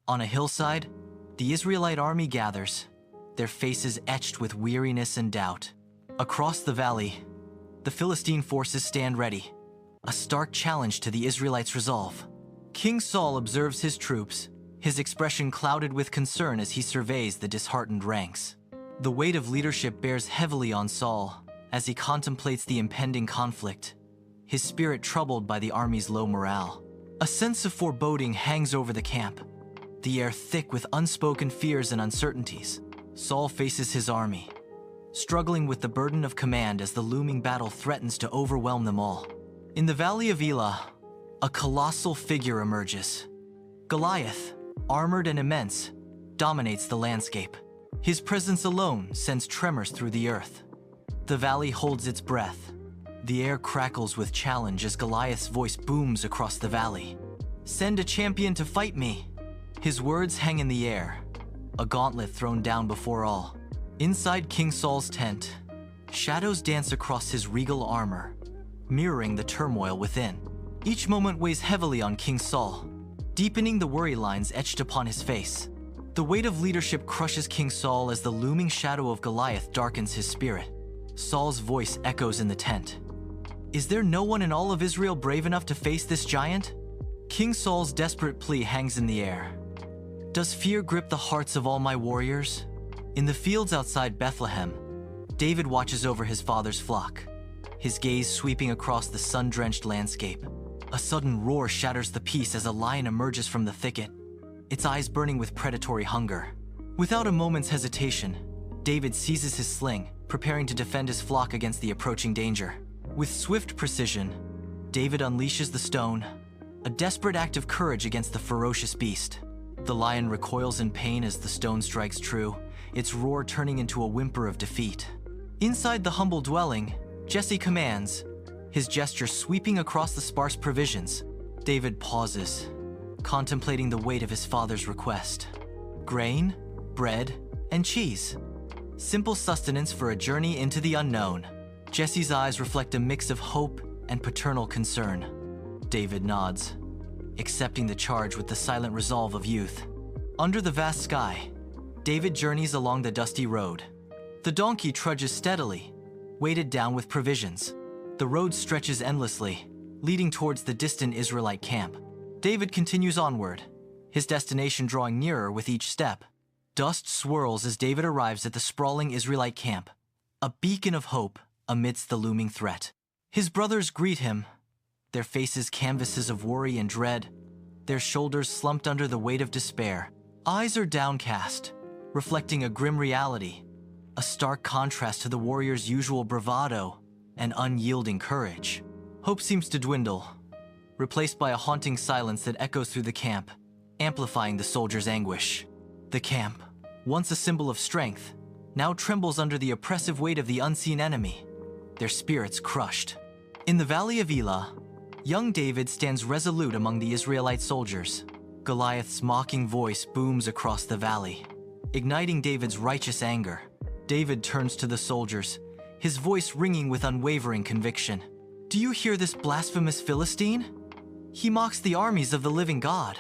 On a hillside, the Israelite army gathers, their faces etched with weariness and doubt. Across the valley, the Philistine forces stand ready, a stark challenge to the Israelites' resolve. King Saul observes his troops, his expression clouded with concern as he surveys the disheartened ranks. The weight of leadership bears heavily on Saul as he contemplates the impending conflict, his spirit troubled by the army's low morale. A sense of foreboding hangs over the camp, the air thick with unspoken fears and uncertainties. Saul faces his army, struggling with the burden of command as the looming battle threatens to overwhelm them all. In the valley of Elah, a colossal figure emerges. Goliath, armored and immense, dominates the landscape. His presence alone sends tremors through the earth. The valley holds its breath. The air crackles with challenge as Goliath's voice booms across the valley. "Send a champion to fight me." His words hang in the air, a gauntlet thrown down before all. Inside King Saul's tent, shadows dance across his regal armor, mirroring the turmoil within. Each moment weighs heavily on King Saul, deepening the worry lines etched upon his face. The weight of leadership crushes King Saul as the looming shadow of Goliath darkens his spirit. Saul's voice echoes in the tent. "Is there no one in all of Israel brave enough to face this giant?" King Saul's desperate plea hangs in the air. "Does fear grip the hearts of all my warriors?" In the fields outside Bethlehem, David watches over his father's flock, his gaze sweeping across the sun-drenched landscape. A sudden roar shatters the peace as a lion emerges from the thicket, its eyes burning with predatory hunger. Without a moment's hesitation, David seizes his sling, preparing to defend his flock against the approaching danger. With swift precision, David unleashes the stone, a desperate act of courage against the ferocious beast. The lion recoils in pain as the stone strikes true, its roar turning into a whimper of defeat. Inside the humble dwelling, Jesse commands, his gesture sweeping across the sparse provisions. David pauses, contemplating the weight of his father's request. Grain, bread, and cheese. Simple sustenance for a journey into the unknown. Jesse's eyes reflect a mix of hope and paternal concern. David nods, accepting the charge with the silent resolve of youth. Under the vast sky, David journeys along the dusty road. The donkey trudges steadily, weighted down with provisions. The road stretches endlessly, leading towards the distant Israelite camp. David continues onward, his destination drawing nearer with each step. Dust swirls as David arrives at the sprawling Israelite camp, a beacon of hope amidst the looming threat. His brothers greet him, their faces canvases of worry and dread, their shoulders slumped under the weight of despair. Eyes are downcast, reflecting a grim reality, a stark contrast to the warrior's usual bravado and unyielding courage. Hope seems to dwindle, replaced by a haunting silence that echoes through the camp, amplifying the soldiers' anguish. The camp, once a symbol of strength, now trembles under the oppressive weight of the unseen enemy, their spirits crushed. In the valley of Elah, young David stands resolute among the Israelite soldiers. Goliath's mocking voice booms across the valley, igniting David's righteous anger. David turns to the soldiers, his voice ringing with unwavering conviction. "Do you hear this blasphemous Philistine? He mocks the armies of the living God."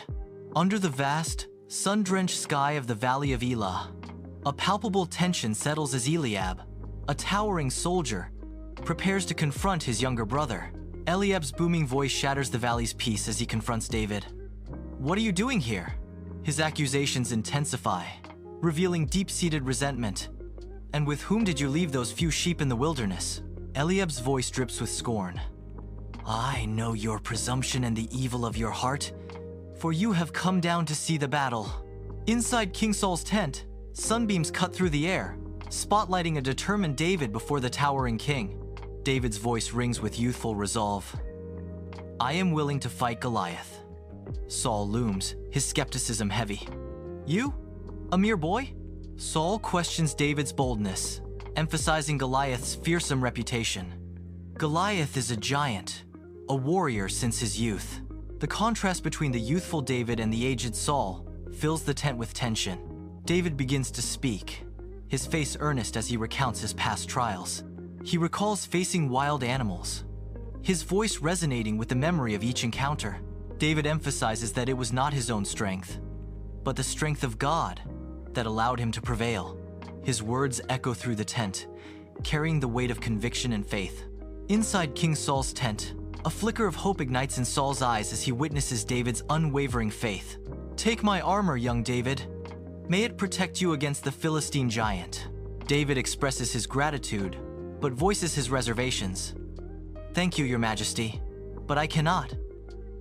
Under the vast, sun-drenched sky of the valley of Elah, a palpable tension settles as Eliab, a towering soldier, prepares to confront his younger brother. Eliab's booming voice shatters the valley's peace as he confronts David. "What are you doing here?" His accusations intensify, revealing deep-seated resentment. "And with whom did you leave those few sheep in the wilderness?" Eliab's voice drips with scorn. "I know your presumption and the evil of your heart, for you have come down to see the battle." Inside King Saul's tent, sunbeams cut through the air, spotlighting a determined David before the towering king. David's voice rings with youthful resolve. "I am willing to fight Goliath." Saul looms, his skepticism heavy. "You? A mere boy?" Saul questions David's boldness, emphasizing Goliath's fearsome reputation. Goliath is a giant, a warrior since his youth. The contrast between the youthful David and the aged Saul fills the tent with tension. David begins to speak, his face earnest as he recounts his past trials. He recalls facing wild animals, his voice resonating with the memory of each encounter. David emphasizes that it was not his own strength, but the strength of God that allowed him to prevail. His words echo through the tent, carrying the weight of conviction and faith. Inside King Saul's tent, a flicker of hope ignites in Saul's eyes as he witnesses David's unwavering faith. "Take my armor, young David. May it protect you against the Philistine giant." David expresses his gratitude, but voices his reservations. "Thank you, your majesty, but I cannot.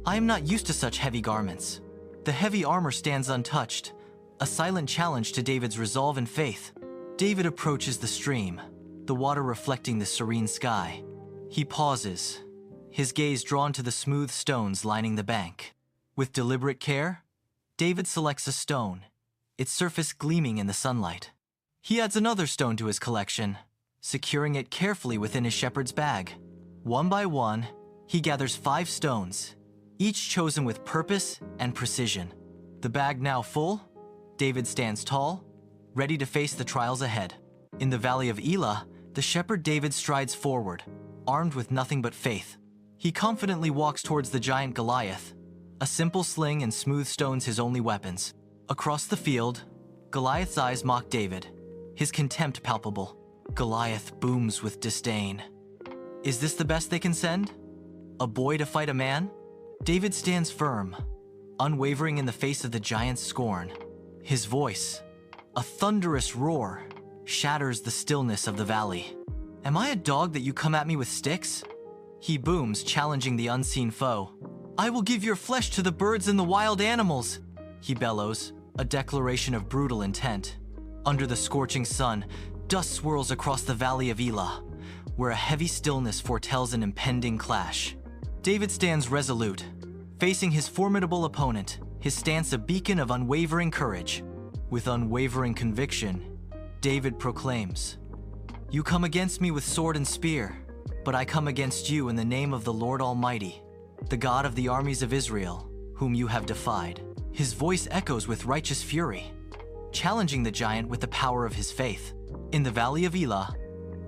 I am not used to such heavy garments." The heavy armor stands untouched, a silent challenge to David's resolve and faith. David approaches the stream, the water reflecting the serene sky. He pauses, his gaze drawn to the smooth stones lining the bank. With deliberate care, David selects a stone, its surface gleaming in the sunlight. He adds another stone to his collection, securing it carefully within his shepherd's bag. One by one, he gathers 5 stones, each chosen with purpose and precision. The bag now full, David stands tall, ready to face the trials ahead. In the valley of Elah, the shepherd David strides forward, armed with nothing but faith. He confidently walks towards the giant Goliath, a simple sling and smooth stones his only weapons. Across the field, Goliath's eyes mock David, his contempt palpable. Goliath booms with disdain. Is this the best they can send? A boy to fight a man? David stands firm, unwavering in the face of the giant's scorn. His voice, a thunderous roar, shatters the stillness of the valley. "Am I a dog that you come at me with sticks?" He booms, challenging the unseen foe. "I will give your flesh to the birds and the wild animals," he bellows, a declaration of brutal intent. Under the scorching sun, dust swirls across the valley of Elah, where a heavy stillness foretells an impending clash. David stands resolute, facing his formidable opponent, his stance a beacon of unwavering courage. With unwavering conviction, David proclaims, "You come against me with sword and spear, but I come against you in the name of the Lord Almighty, the God of the armies of Israel, whom you have defied." His voice echoes with righteous fury, challenging the giant with the power of his faith. In the valley of Elah,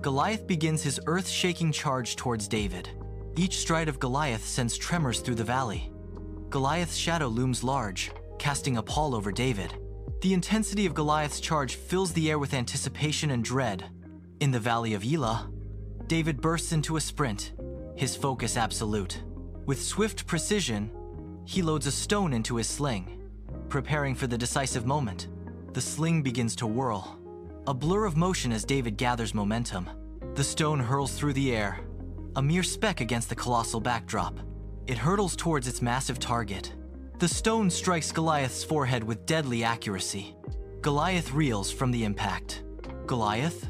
Goliath begins his earth-shaking charge towards David. Each stride of Goliath sends tremors through the valley. Goliath's shadow looms large, casting a pall over David. The intensity of Goliath's charge fills the air with anticipation and dread. In the valley of Elah, David bursts into a sprint, his focus absolute. With swift precision, he loads a stone into his sling, preparing for the decisive moment. The sling begins to whirl, a blur of motion as David gathers momentum. The stone hurls through the air, a mere speck against the colossal backdrop. It hurtles towards its massive target. The stone strikes Goliath's forehead with deadly accuracy. Goliath reels from the impact. Goliath,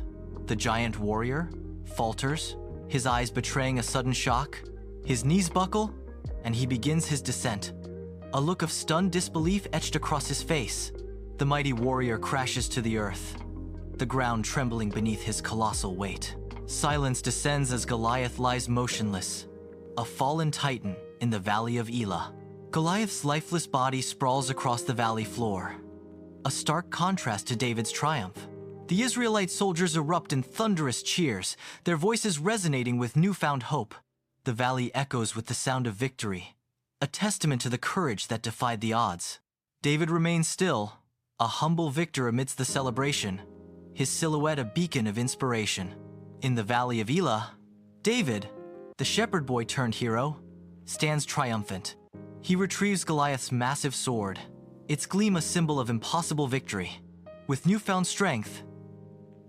the giant warrior, falters, his eyes betraying a sudden shock. His knees buckle, and he begins his descent. A look of stunned disbelief etched across his face. The mighty warrior crashes to the earth, the ground trembling beneath his colossal weight. Silence descends as Goliath lies motionless, a fallen titan in the valley of Elah. Goliath's lifeless body sprawls across the valley floor, a stark contrast to David's triumph. The Israelite soldiers erupt in thunderous cheers, their voices resonating with newfound hope. The valley echoes with the sound of victory, a testament to the courage that defied the odds. David remains still, a humble victor amidst the celebration, his silhouette a beacon of inspiration. In the valley of Elah, David, the shepherd boy turned hero, stands triumphant. He retrieves Goliath's massive sword, its gleam a symbol of impossible victory. With newfound strength,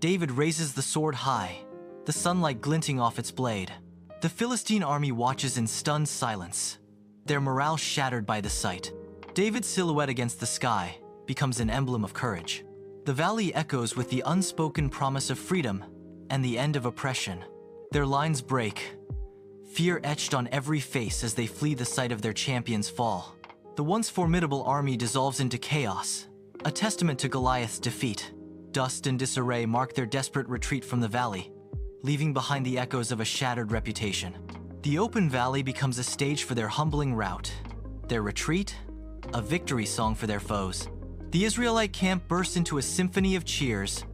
David raises the sword high, the sunlight glinting off its blade. The Philistine army watches in stunned silence, their morale shattered by the sight. David's silhouette against the sky becomes an emblem of courage. The valley echoes with the unspoken promise of freedom and the end of oppression. Their lines break, fear etched on every face as they flee the sight of their champion's fall. The once formidable army dissolves into chaos, a testament to Goliath's defeat. Dust and disarray mark their desperate retreat from the valley, leaving behind the echoes of a shattered reputation. The open valley becomes a stage for their humbling rout, their retreat, a victory song for their foes. The Israelite camp bursts into a symphony of cheers,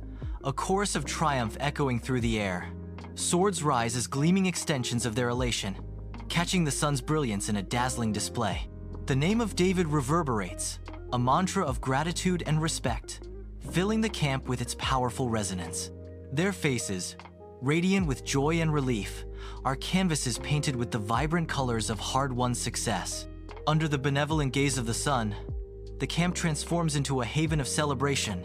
a chorus of triumph echoing through the air. Swords rise as gleaming extensions of their elation, catching the sun's brilliance in a dazzling display. The name of David reverberates, a mantra of gratitude and respect, filling the camp with its powerful resonance. Their faces, radiant with joy and relief, are canvases painted with the vibrant colors of hard-won success. Under the benevolent gaze of the sun, the camp transforms into a haven of celebration,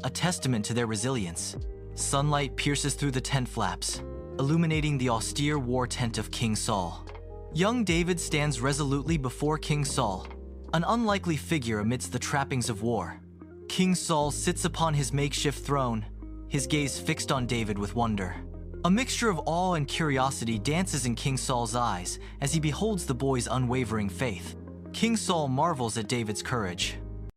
a testament to their resilience. Sunlight pierces through the tent flaps, illuminating the austere war tent of King Saul. Young David stands resolutely before King Saul, an unlikely figure amidst the trappings of war. King Saul sits upon his makeshift throne, his gaze fixed on David with wonder. A mixture of awe and curiosity dances in King Saul's eyes as he beholds the boy's unwavering faith. King Saul marvels at David's courage,